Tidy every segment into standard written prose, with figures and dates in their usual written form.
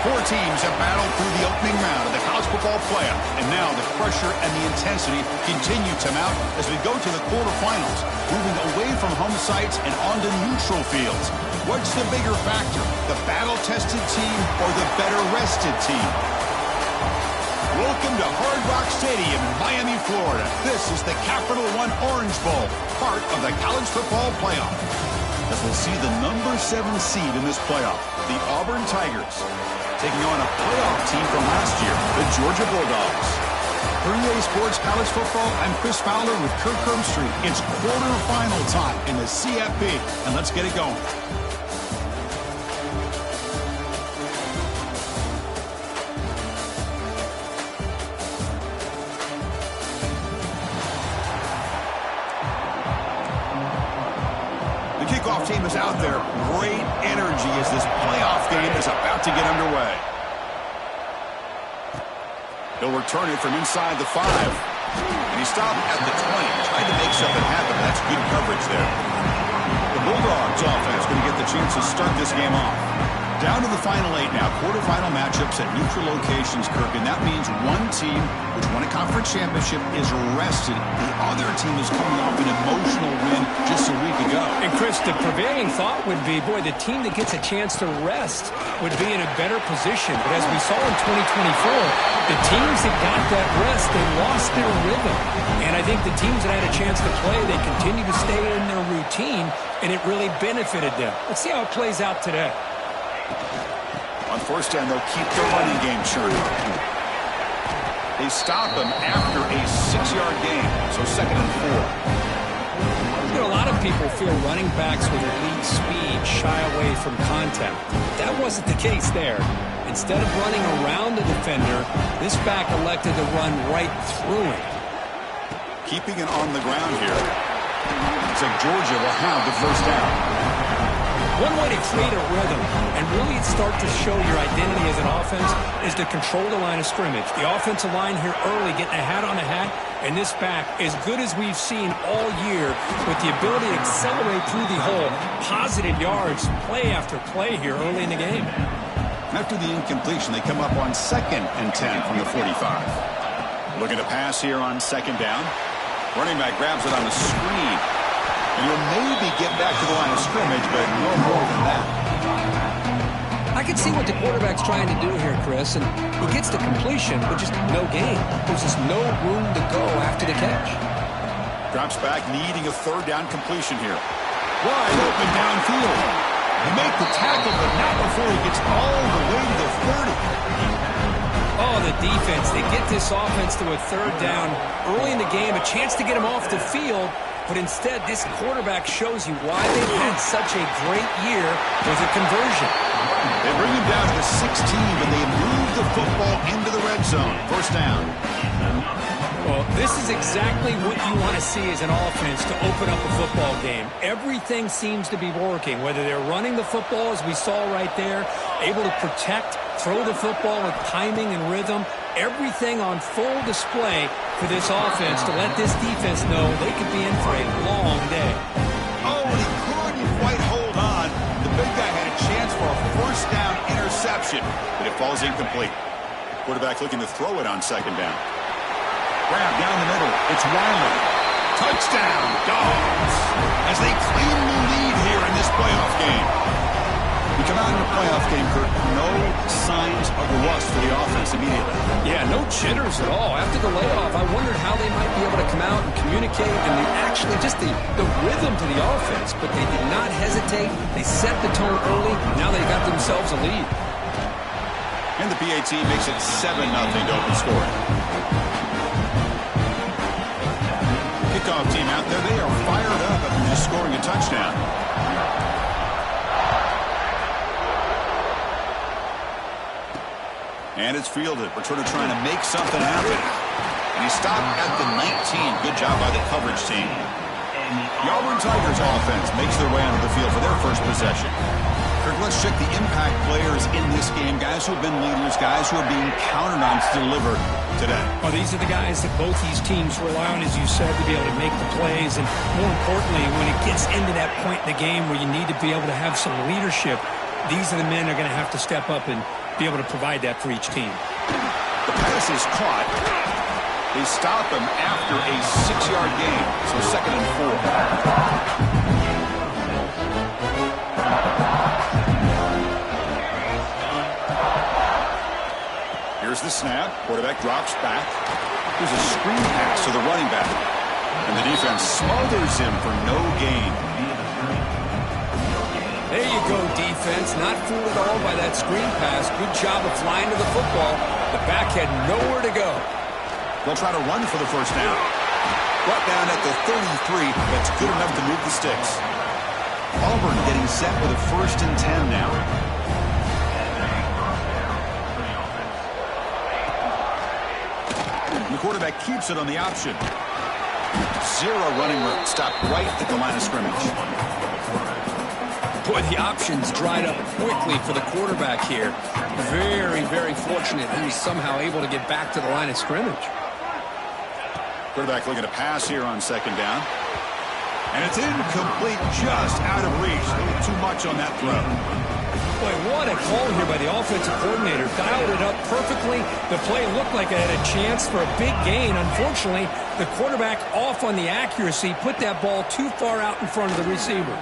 Four teams have battled through the opening round of the college football playoff, and now the pressure and the intensity continue to mount as we go to the quarterfinals, moving away from home sites and onto neutral fields. What's the bigger factor, the battle-tested team or the better-rested team? Welcome to Hard Rock Stadium in Miami, Florida. This is the Capital One Orange Bowl, part of the college football playoff. As we'll see the number 7 seed in this playoff, the Auburn Tigers, taking on a playoff team from last year, the Georgia Bulldogs. For EA Sports College Football, I'm Chris Fowler with Kirk Herbstreit. It's quarterfinal time in the CFP, and let's get it going. Kickoff team is out there. Great energy as this playoff game is about to get underway. He'll return it from inside the 5. And he stopped at the 20. Tried to make something happen. That's good coverage there. The Bulldogs offense going to get the chance to start this game off. Down to the final 8 now. Quarterfinal matchups at neutral locations, Kirk. And that means one team, which won a conference championship, is rested. The other team is coming off an emotional win just a week ago. And, Chris, the prevailing thought would be, boy, the team that gets a chance to rest would be in a better position. But as we saw in 2024, the teams that got that rest, they lost their rhythm. And I think the teams that had a chance to play, they continue to stay in their routine, and it really benefited them. Let's see how it plays out today. On first down, they'll keep the running game churning. They stop him after a 6-yard gain, so 2nd and 4. You know, a lot of people feel running backs with elite speed shy away from contact. That wasn't the case there. Instead of running around the defender, this back elected to run right through him. Keeping it on the ground here. Looks like Georgia will have the first down. One way to create a rhythm and really start to show your identity as an offense is to control the line of scrimmage. The offensive line here early getting a hat on a hat, and this back, as good as we've seen all year, with the ability to accelerate through the hole, positive yards, play after play here early in the game. After the incompletion, they come up on 2nd and 10 from the 45. Looking to pass here on 2nd down. Running back grabs it on the screen. And you'll maybe get back to the line of scrimmage, but no more than that. I can see what the quarterback's trying to do here, Chris, and he gets the completion, but just no gain. There's just no room to go after the catch. Drops back, needing a 3rd down completion here. Wide open downfield. He make the tackle, but not before he gets all the way to the 30. Oh, the defense. They get this offense to a 3rd down early in the game, a chance to get him off the field. But instead, this quarterback shows you why they've had such a great year with a conversion. They bring him down to the 16, and they move the football into the red zone. First down. Well, this is exactly what you want to see as an offense to open up a football game. Everything seems to be working, whether they're running the football, as we saw right there, able to protect, throw the football with timing and rhythm. Everything on full display for this offense to let this defense know they could be in for a long day. Oh, and he couldn't quite hold on. The big guy had a chance for a first down interception, but it falls incomplete. Quarterback looking to throw it on 2nd down. Grab down the middle. It's Wiley. Touchdown, Dogs, as they claim the lead here in this playoff game. We come out in a playoff game, Kirk, no signs of rust for the offense immediately. Yeah, no jitters at all. After the layoff, I wondered how they might be able to come out and communicate and actually just the rhythm to the offense. But they did not hesitate. They set the tone early. Now they got themselves a lead. And the PAT makes it 7-0 to open scoring. Kickoff team out there, they are fired up after just scoring a touchdown. And it's fielded. Returner trying to make something happen. And he stopped at the 19. Good job by the coverage team. The Auburn Tigers offense makes their way onto the field for their first possession. Kirk, let's check the impact players in this game. Guys who have been leaders, guys who are being counted on to deliver today. Well, these are the guys that both these teams rely on, as you said, to be able to make the plays. And more importantly, when it gets into that point in the game where you need to be able to have some leadership, these are the men that are going to have to step up and be able to provide that for each team. The pass is caught. They stop him after a 6-yard gain, so 2nd and 4. Here's the snap. Quarterback drops back. Here's a screen pass to the running back. And the defense smothers him for no gain. There you go, defense. Not fooled at all by that screen pass. Good job of flying to the football. The back had nowhere to go. They'll try to run for the first down. Brought down at the 33. That's good enough to move the sticks. Auburn getting set with a 1st and 10 now. The quarterback keeps it on the option. 0 running room. Stopped right at the line of scrimmage. Boy, the options dried up quickly for the quarterback here. Very, very fortunate he was somehow able to get back to the line of scrimmage. Quarterback looking to pass here on 2nd down. And it's incomplete, just out of reach. A little too much on that throw. Boy, what a call here by the offensive coordinator. Dialed it up perfectly. The play looked like it had a chance for a big gain. Unfortunately, the quarterback off on the accuracy, put that ball too far out in front of the receiver.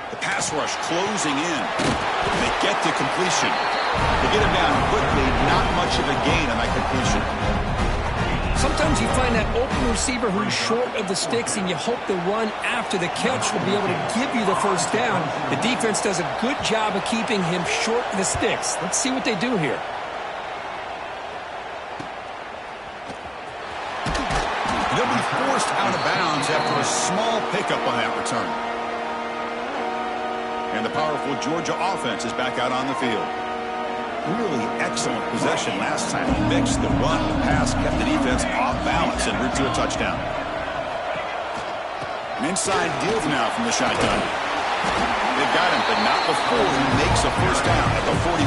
The pass rush closing in. They get to completion. They get him down quickly. Not much of a gain on that completion. Sometimes you find that open receiver who's short of the sticks, and you hope the run after the catch will be able to give you the first down. The defense does a good job of keeping him short of the sticks. Let's see what they do here. They'll be forced out of bounds after a small pickup on that return. And the powerful Georgia offense is back out on the field. Really excellent possession last time. He mixed the run, the pass, kept the defense off balance and route to a touchdown. An inside deal now from the shotgun. They've got him, but not before he makes a first down at the 41.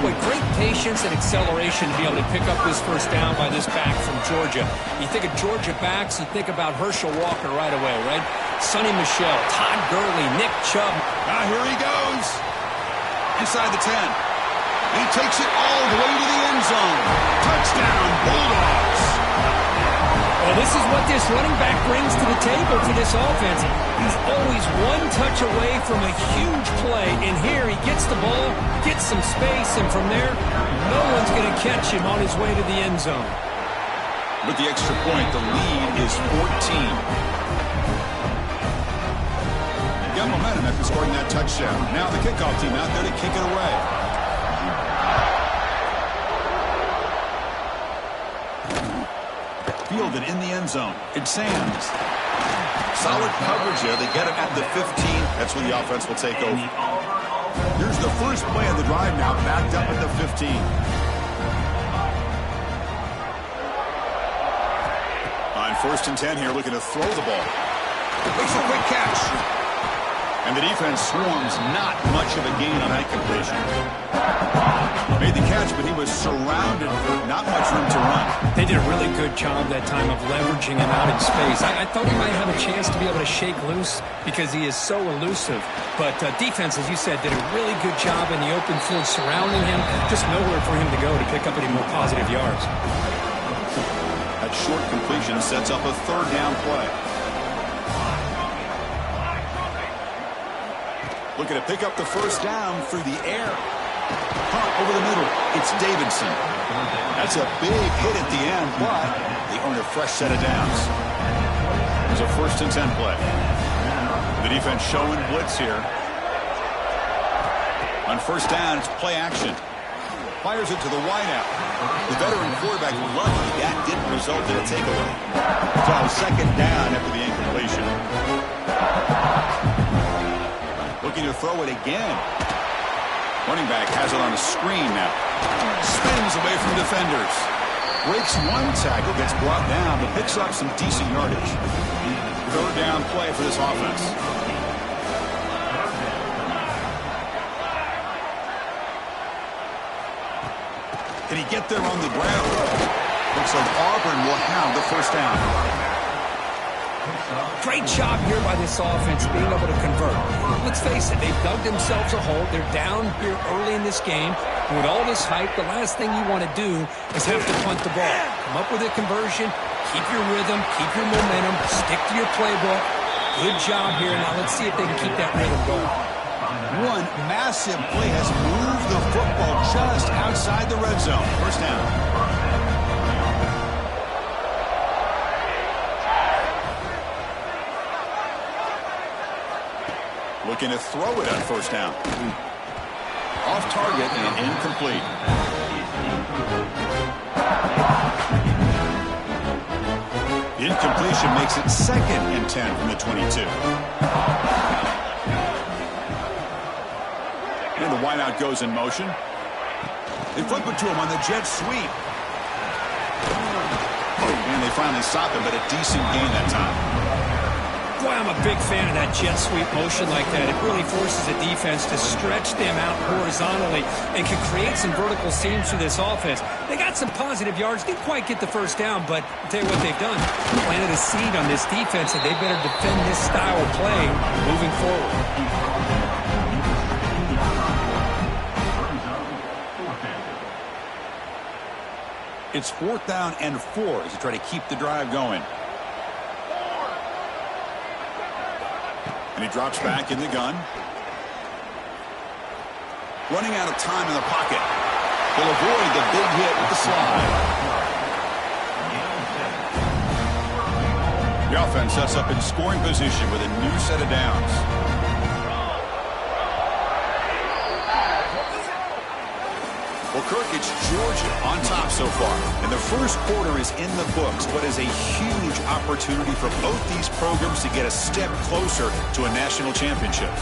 Boy, great patience and acceleration to be able to pick up this first down by this back from Georgia. You think of Georgia backs, you think about Herschel Walker right away, right? Sonny Michel, Todd Gurley, Nick Chubb. Now here he goes. Inside the 10. He takes it all the way to the end zone. Touchdown, Bulldogs. Well, this is what this running back brings to the table for this offense. He's always one touch away from a huge play. And here he gets the ball, gets some space, and from there, no one's going to catch him on his way to the end zone. With the extra point, the lead is 14. Got momentum after scoring that touchdown. Now the kickoff team out there to kick it away. Fielded in the end zone. It's Sands. Solid coverage there. They get it at the 15. That's where the offense will take over. Here's the first play of the drive now, backed up at the 15. On 1st and 10 here, looking to throw the ball. Makes a quick catch. And the defense swarms, not much of a gain on that completion. Made the catch, but he was surrounded for not much room to run. They did a really good job that time of leveraging him out in space. I thought he might have a chance to be able to shake loose because he is so elusive. But defense, as you said, did a really good job in the open field surrounding him. Just nowhere for him to go to pick up any more positive yards. That short completion sets up a 3rd down play. Looking to pick up the first down through the air. Caught over the middle. It's Davidson. That's a big hit at the end, but they earn a fresh set of downs. It's a 1st and 10 play. The defense showing blitz here. On 1st down, it's play action. Fires it to the wideout. The veteran quarterback lucky that didn't result in a takeaway. So 2nd down after the incompletion. Looking to throw it again. Running back has it on a screen now. Spins away from defenders. Breaks one tackle, gets brought down, but picks up some decent yardage. 3rd down play for this offense. Can he get there on the ground? Looks like Auburn will have the first down. Great job here by this offense being able to convert. Let's face it, they've dug themselves a hole. They're down here early in this game. And with all this hype, the last thing you want to do is have to punt the ball. Come up with a conversion, keep your rhythm, keep your momentum, stick to your playbook. Good job here. Now let's see if they can keep that rhythm going. One massive play has moved the football just outside the red zone. First down. Looking to throw it on first down. Off target and incomplete. The incompletion makes it 2nd and 10 from the 22. And the wideout goes in motion. They flip it to him on the jet sweep. And they finally stop him, but a decent gain that time. Boy, I'm a big fan of that jet sweep motion like that. It really forces a defense to stretch them out horizontally and can create some vertical seams through this offense. They got some positive yards. Didn't quite get the first down, but I'll tell you what they've done. Planted a seed on this defense, and they better defend this style of play moving forward. It's 4th down and 4 as they try to keep the drive going. And he drops back in the gun. Running out of time in the pocket. He'll avoid the big hit with the slide. The offense sets up in scoring position with a new set of downs. Well, Kirk, it's Georgia on top so far. And the first quarter is in the books, but is a huge opportunity for both these programs to get a step closer to a national championship.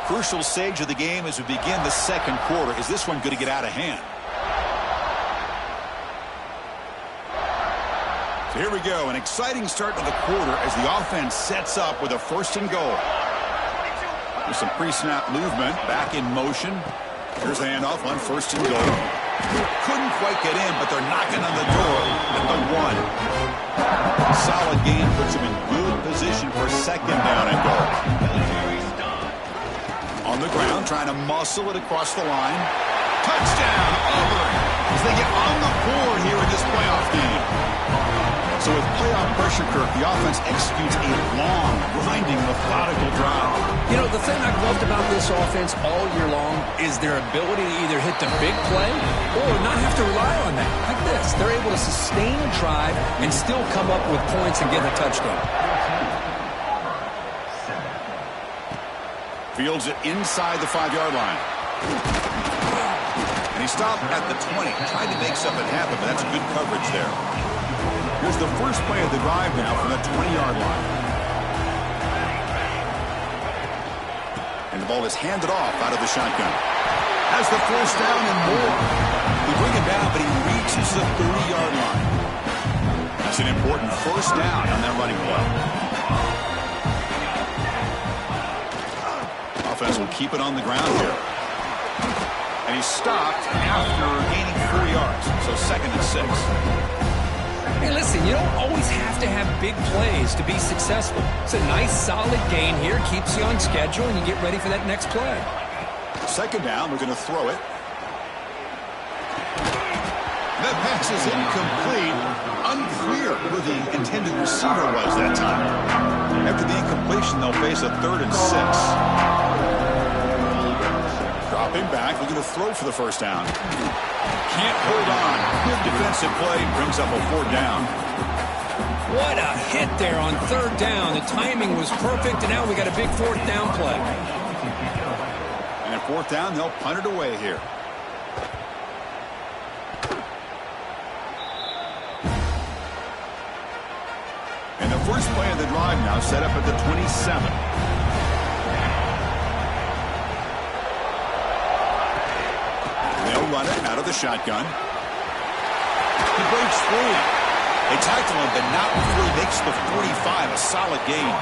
Crucial stage of the game as we begin the second quarter. Is this one going to get out of hand? Here we go, an exciting start to the quarter as the offense sets up with a 1st and goal. There's some pre-snap movement, back in motion. Here's the handoff on 1st and goal. Couldn't quite get in, but they're knocking on the door at the 1. Solid gain puts them in good position for 2nd down and goal. On the ground, trying to muscle it across the line. Touchdown, Auburn, as they get on the board here in this playoff game. So with playoff pressure, Kirk, the offense executes a long, grinding, methodical drive. You know, the thing I've loved about this offense all year long is their ability to either hit the big play or not have to rely on that. Like this, they're able to sustain a drive and still come up with points and get a touchdown. Fields it inside the 5-yard line. And he stopped at the 20. Tried to make something happen, but that's good coverage there. Here's the first play of the drive now from the 20-yard line. And the ball is handed off out of the shotgun. Has the first down and more. They bring him down, but he reaches the 30-yard line. That's an important first down on that running play. Offense will keep it on the ground here. And he stopped after gaining 4 yards. So 2nd and 6. Hey, listen, you don't always have to have big plays to be successful. It's a nice, solid gain here. Keeps you on schedule, and you get ready for that next play. 2nd down, we're going to throw it. That pass is incomplete. Unclear who the intended receiver was that time. After the incompletion, they'll face a 3rd and 6. Dropping back, looking to throw for the first down. Can't hold on. Good defensive play, brings up a 4th down. What a hit there on 3rd down. The timing was perfect, and now we got a big 4th down play. And at 4th down, they'll punt it away here. And the first play of the drive now set up at the 27. They'll run it out of the shotgun. He breaks free. They tackle him, but not before he makes the 45. A solid gain.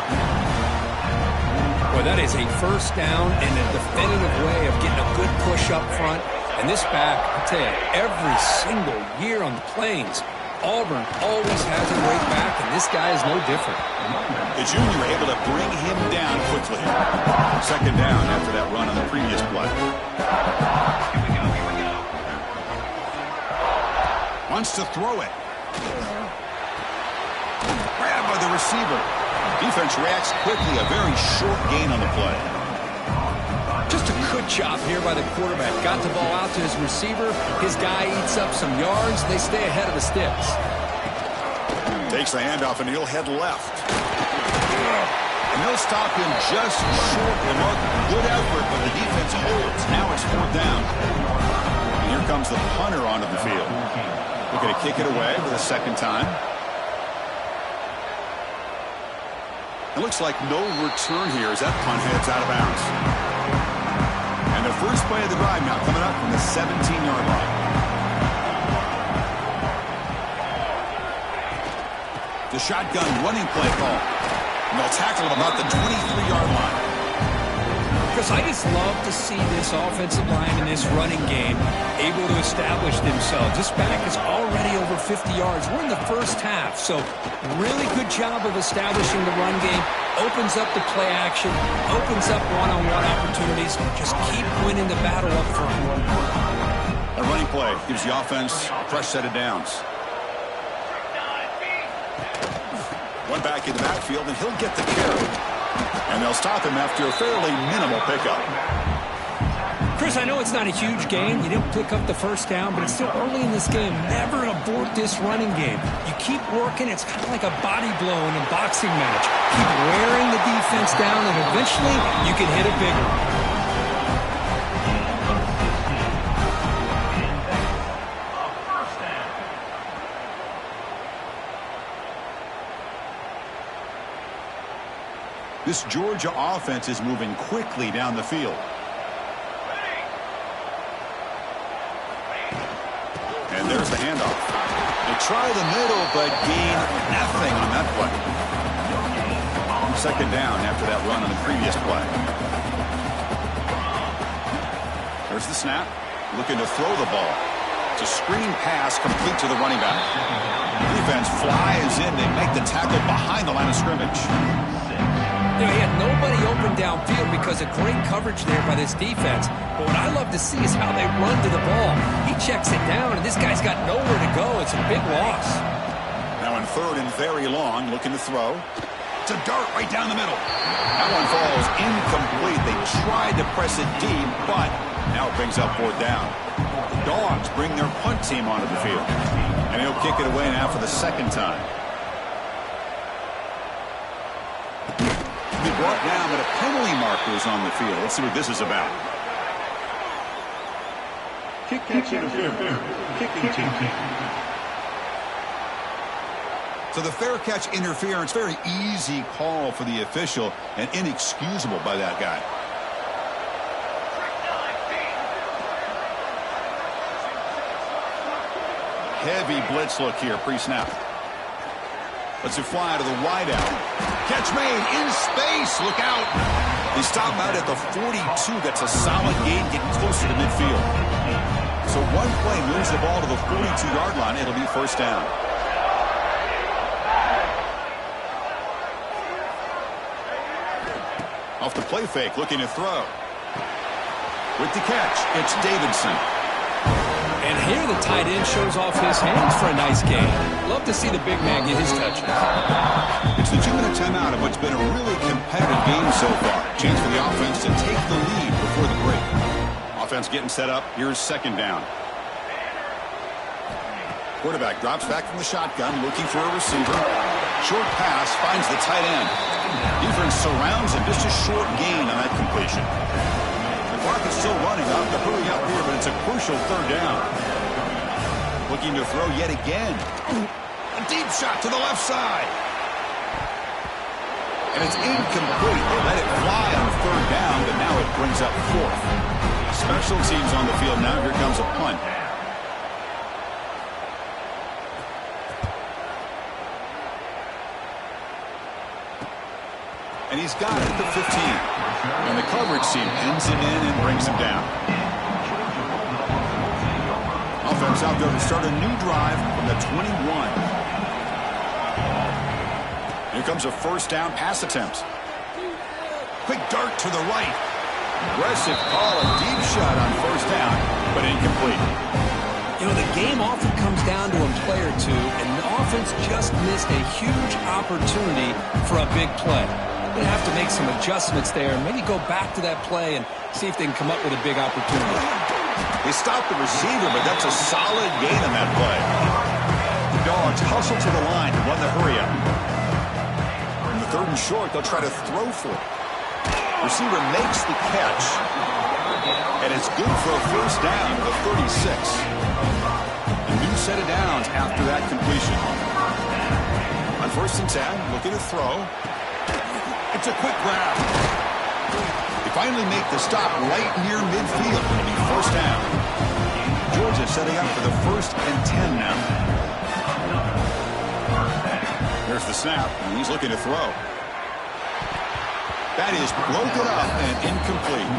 Well, that is a first down and a definitive way of getting a good push up front. And this back, I tell you, every single year on the Plains, Auburn always has a great back, and this guy is no different. The junior able to bring him down quickly. Second down after that run on the previous play. Wants to throw it. Grabbed by the receiver. Defense reacts quickly. A very short gain on the play. Just a good job here by the quarterback. Got the ball out to his receiver. His guy eats up some yards. They stay ahead of the sticks. Takes the handoff, and he'll head left. And they'll stop him just short of the mark. Good effort, but the defense holds. Now it's fourth down. And here comes the punter onto the field. Looking to kick it away for the second time. It looks like no return here as that punt heads out of bounds. And the first play of the drive now coming up from the 17-yard line. The shotgun running play call. And they'll tackle him about the 23-yard line. Chris, I just love to see this offensive line in this running game able to establish themselves. This back is already over 50 yards. We're in the first half, so really good job of establishing the run game. Opens up the play action, opens up one-on-one opportunities. Just keep winning the battle up front. A running play gives the offense a fresh set of downs. One back in the backfield, and he'll get the carry. And they'll stop him after a fairly minimal pickup. Chris, I know it's not a huge gain. You didn't pick up the first down, but it's still early in this game. Never abort this running game. You keep working. It's kind of like a body blow in a boxing match. Keep wearing the defense down, and eventually you can hit it bigger. This Georgia offense is moving quickly down the field. And there's the handoff. They try the middle, but gain nothing on that play. Second down after that run on the previous play. There's the snap. Looking to throw the ball. It's a screen pass complete to the running back. Defense flies in. They make the tackle behind the line of scrimmage. You know, he had nobody open downfield because of great coverage there by this defense. But what I love to see is how they run to the ball. He checks it down, and this guy's got nowhere to go. It's a big loss. Now in third and very long, looking to throw. It's a dart right down the middle. That one falls incomplete. They tried to press it deep, but now it brings up fourth down. The Dogs bring their punt team onto the field. And he'll kick it away now for the second time. Brought down, but a penalty marker is on the field. Let's see what this is about. Kick catch interference. Kicking team. So the fair catch interference, very easy call for the official and inexcusable by that guy. Heavy blitz look here pre-snap. Let's it fly to the wideout. Catch made in space. Look out. They stop him out at the 42. That's a solid gain, getting closer to midfield. So one play moves the ball to the 42-yard line. It'll be first down. Off the play fake, looking to throw. With the catch, it's Davidson. And here the tight end shows off his hands for a nice gain. Love to see the big man get his touches. It's the 2-minute timeout of what's been a really competitive game so far. Chance for the offense to take the lead before the break. Offense getting set up. Here's second down. Quarterback drops back from the shotgun, looking for a receiver. Short pass finds the tight end. Defense surrounds him. Just a short gain on that completion. The clock is still running. I'll have to hurry up here, but it's a crucial third down. Looking to throw yet again. A deep shot to the left side. And it's incomplete. They let it fly on third down, but now it brings up fourth. Special teams on the field now. Here comes a punt. And he's got it at the 15. And the coverage team pins him in and brings him down. offense out there to start a new drive from the 21. Here comes a first down pass attempt. Quick dart to the right. Aggressive call, a deep shot on first down, but incomplete. You know, the game often comes down to a play or two, and the offense just missed a huge opportunity for a big play. They're going to have to make some adjustments there and maybe go back to that play and see if they can come up with a big opportunity. They stopped the receiver, but that's a solid gain on that play. The Dogs hustle to the line and run the hurry up. In the 3rd and short, they'll try to throw for it. Receiver makes the catch, and it's good for a first down at the 36. A new set of downs after that completion. On 1st and 10, looking to throw. It's a quick grab. They finally make the stop right near midfield. It'll be first down. Georgia setting up for the 1st and 10 now. There's the snap, and he's looking to throw. That is broken up and incomplete.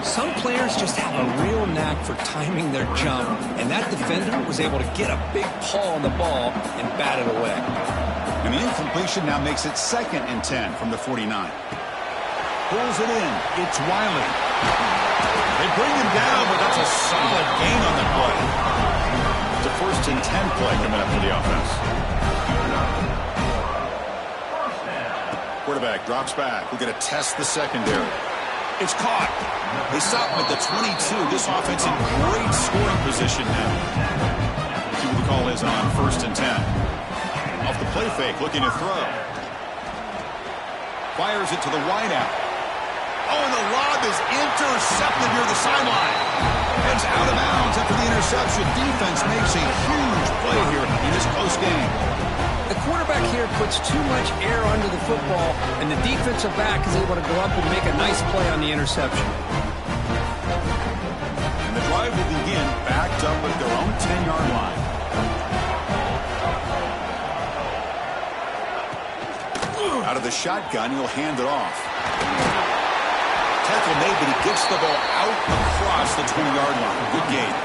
Some players just have a real knack for timing their jump, and that defender was able to get a big paw on the ball and bat it away. And the incompletion now makes it 2nd and 10 from the 49. Pulls it in. It's Wiley. They bring him down, but that's a solid gain on the play. It's a 1st and 10 play coming up for the offense. Quarterback drops back. We're going to test the secondary. It's caught. They stop him at the 22. This offense in great scoring position now. See what the call is on 1st and 10. Off the play fake, looking to throw. Fires it to the wideout. Oh, and the lob is intercepted near the sideline. It's out of bounds after the interception. Defense makes a huge play here in this close game. The quarterback here puts too much air under the football, and the defensive back is able to go up and make a nice play on the interception. And the drive will begin backed up at their own 10-yard line. Out of the shotgun, he'll hand it off. Tackle made, but he gets the ball out across the 20-yard line. Good game.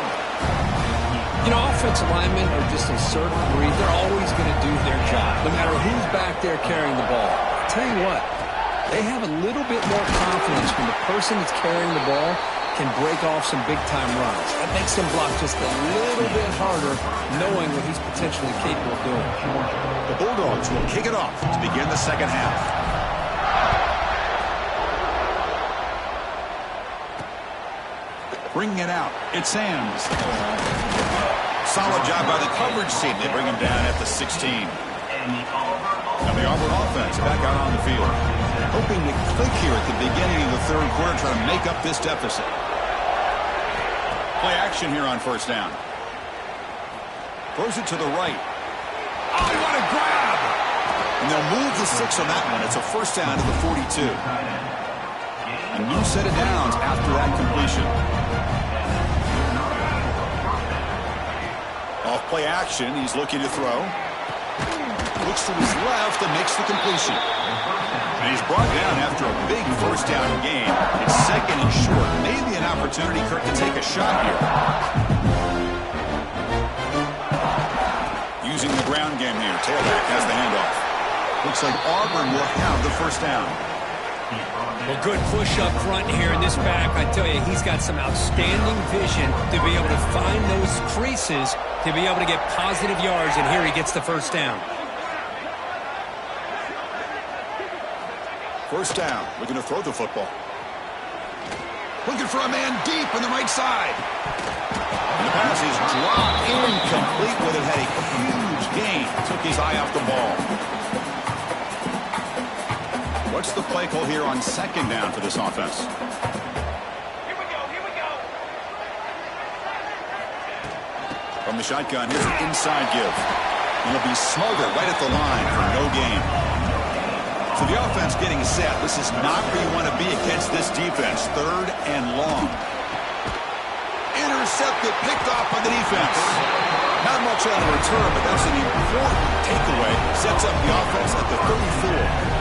You know, offensive linemen are just a certain breed. They're always going to do their job, no matter who's back there carrying the ball. I'll tell you what, they have a little bit more confidence when the person that's carrying the ball can break off some big-time runs. That makes them block just a little bit harder, knowing what he's potentially capable of doing. The Bulldogs will kick it off to begin the second half. Bringing it out, it's Sands. Solid job by the coverage team. They bring him down at the 16. Now the Auburn offense back out on the field. Hoping to click here at the beginning of the 3rd quarter, trying to make up this deficit. Play action here on 1st down. Throws it to the right. Oh, what a grab! And they'll move the 6 on that one. It's a first down to the 42. A new set of downs after that completion. Off play action, he's looking to throw. Looks to his left and makes the completion. And he's brought down after a big first down game. It's 2nd and short. Maybe an opportunity, Kirk, to take a shot here. Using the ground game here. Tailback has the handoff. Looks like Auburn will have the first down. Well, good push up front here in this back. I tell you, he's got some outstanding vision to be able to find those creases, to be able to get positive yards, and here he gets the first down. First down. Looking to throw the football. Looking for a man deep on the right side. And the pass is dropped incomplete, but it had a huge gain. Took his eye off the ball. What's the play call here on 2nd down for this offense? Here we go. From the shotgun, here's an inside give. And it'll be smothered right at the line for no gain. So the offense getting set. This is not where you want to be against this defense. 3rd and long. Intercepted, picked off by the defense. Not much on the return, but that's an important takeaway. Sets up the offense at the 34.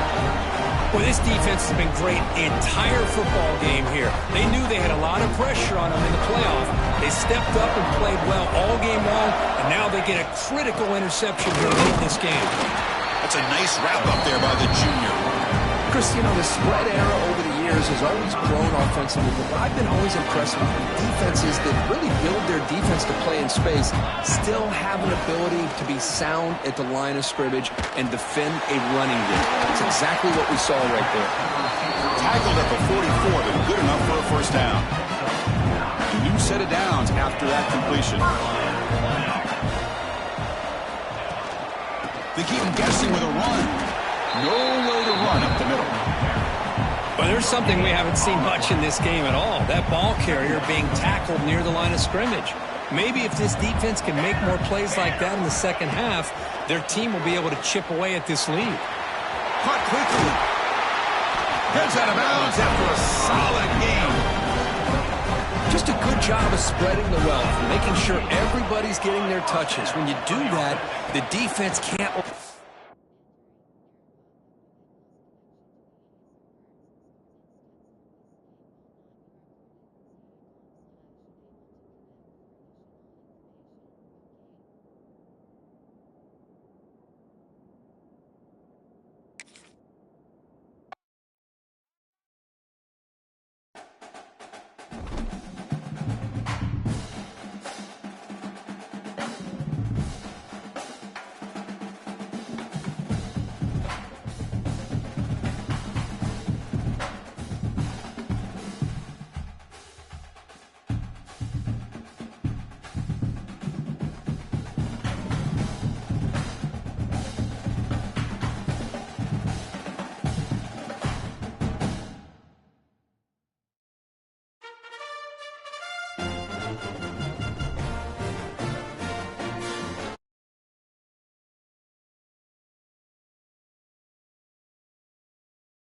Well, this defense has been great the entire football game here. They knew they had a lot of pressure on them in the playoff. They stepped up and played well all game long, and now they get a critical interception here late in this game. That's a nice wrap-up there by the junior. Chris, you know, the spread era over the years has always grown offensively, but what I've been always impressed with defenses that really build their defense to play in space still have an ability to be sound at the line of scrimmage and defend a running game. That's exactly what we saw right there. Tackled at the 44, but good enough for a first down. A new set of downs after that completion. They keep him guessing with a run. No way to run up the middle. But there's something we haven't seen much in this game at all. That ball carrier being tackled near the line of scrimmage. Maybe if this defense can make more plays like that in the second half, their team will be able to chip away at this lead. Caught quickly. Heads out of bounds after a solid game. Just a good job of spreading the wealth, making sure everybody's getting their touches. When you do that, the defense can't...